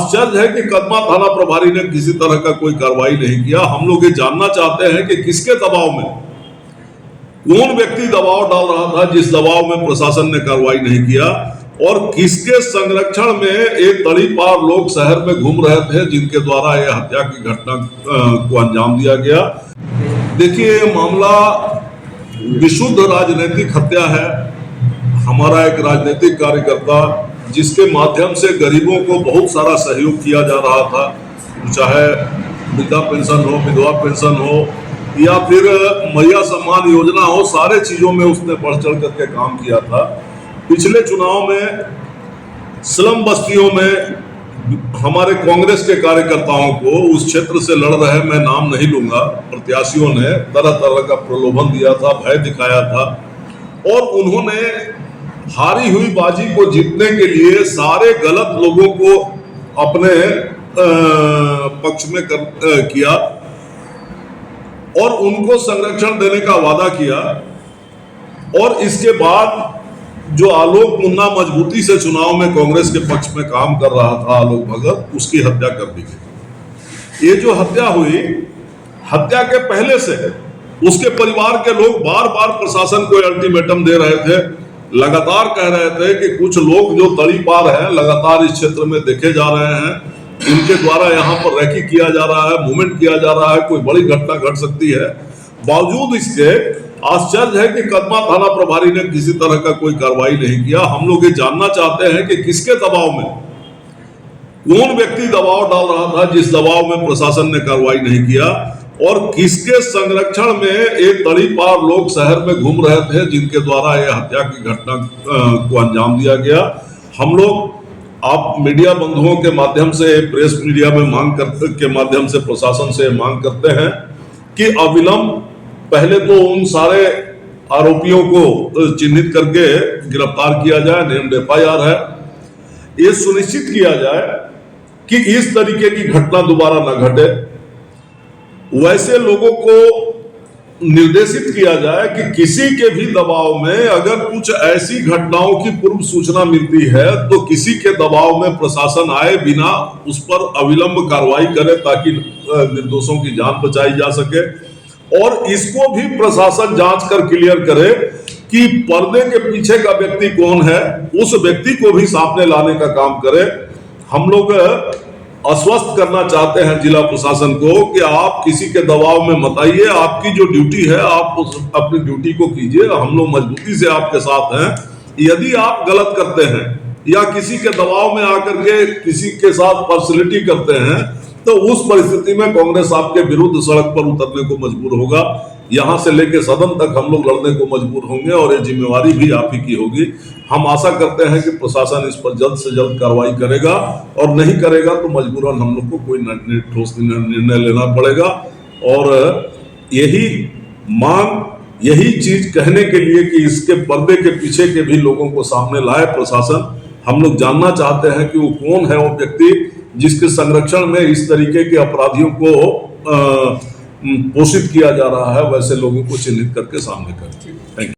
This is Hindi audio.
आश्चर्य है कि कदमा थाना प्रभारी ने किसी तरह का कोई कार्रवाई नहीं किया। हम लोग ये जानना चाहते हैं कि किसके दबाव में, कौन व्यक्ति दबाव डाल रहा था जिस दबाव में प्रशासन ने कार्रवाई नहीं किया, और किसके संरक्षण में एक तड़ीपार लोग शहर में घूम रहे थे जिनके द्वारा यह हत्या की घटना को अंजाम दिया गया। देखिए, ये मामला विशुद्ध राजनीतिक हत्या है। हमारा एक राजनीतिक कार्यकर्ता जिसके माध्यम से गरीबों को बहुत सारा सहयोग किया जा रहा था, चाहे वृद्धा पेंशन हो, विधवा पेंशन हो या फिर मैया सम्मान योजना हो, सारे चीजों में उसने बढ़ चढ़ करके काम किया था। पिछले चुनाव में स्लम बस्तियों में हमारे कांग्रेस के कार्यकर्ताओं को उस क्षेत्र से लड़ रहे, मैं नाम नहीं लूंगा, प्रत्याशियों ने तरह तरह का प्रलोभन दिया था, भय दिखाया था, और उन्होंने हारी हुई बाजी को जीतने के लिए सारे गलत लोगों को अपने पक्ष में किया और उनको संरक्षण देने का वादा किया। और इसके बाद जो आलोक मुन्ना मजबूती से चुनाव में कांग्रेस के पक्ष में काम कर रहा था, आलोक भगत, उसकी हत्या कर दी गई। ये जो हत्या हुई, हत्या के पहले से उसके परिवार के लोग बार बार प्रशासन को अल्टीमेटम दे रहे थे, लगातार कह रहे थे कि कुछ लोग जो तड़ीपार हैं लगातार इस क्षेत्र में देखे जा रहे हैं, इनके द्वारा यहाँ पर रैकी किया जा रहा है, मूवमेंट किया जा रहा है, कोई बड़ी घटना घट सकती है। बावजूद इसके आश्चर्य है कि कदमा थाना प्रभारी ने किसी तरह का कोई कार्रवाई नहीं किया। हम लोग ये जानना चाहते हैं कि किसके दबाव में, कौन व्यक्ति दबाव डाल रहा था जिस दबाव में प्रशासन ने कार्रवाई नहीं किया, और किसके संरक्षण में एक तड़ीपार लोग शहर में घूम रहे थे जिनके द्वारा यह हत्या की घटना को अंजाम दिया गया। हम लोग आप मीडिया बंधुओं के माध्यम से, प्रेस मीडिया में के माध्यम से प्रशासन से मांग करते हैं कि अविलंब पहले तो उन सारे आरोपियों को चिन्हित करके गिरफ्तार किया जाए, नेम्ड FIR है, ये सुनिश्चित किया जाए कि इस तरीके की घटना दोबारा न घटे। वैसे लोगों को निर्देशित किया जाए कि किसी के भी दबाव में अगर कुछ ऐसी घटनाओं की पूर्व सूचना मिलती है तो किसी के दबाव में प्रशासन आए, बिना उस पर अविलंब कार्रवाई करे ताकि निर्दोषों की जान बचाई जा सके। और इसको भी प्रशासन जांच कर क्लियर करे कि पर्दे के पीछे का व्यक्ति कौन है, उस व्यक्ति को भी सामने लाने का काम करे। हम लोग आश्वस्त करना चाहते हैं जिला प्रशासन को कि आप किसी के दबाव में मत आइए, आपकी जो ड्यूटी है आप अपनी ड्यूटी को कीजिए, हम लोग मजबूती से आपके साथ हैं। यदि आप गलत करते हैं या किसी के दबाव में आकर के किसी के साथ पार्शलिटी करते हैं तो उस परिस्थिति में कांग्रेस आपके विरुद्ध सड़क पर उतरने को मजबूर होगा। यहां से लेकर सदन तक हम लोग लड़ने को मजबूर होंगे और ये जिम्मेवारी भी आप ही की होगी। हम आशा करते हैं कि प्रशासन इस पर जल्द से जल्द कार्रवाई करेगा, और नहीं करेगा तो मजबूरन हम लोग को कोई ठोस निर्णय लेना पड़ेगा। और यही मांग, यही चीज कहने के लिए कि इसके पर्दे के पीछे के भी लोगों को सामने लाए प्रशासन। हम लोग जानना चाहते हैं कि वो कौन है वो व्यक्ति जिसके संरक्षण में इस तरीके के अपराधियों को पोषित किया जा रहा है। वैसे लोगों को चिन्हित करके सामने करते हैं। Thank you.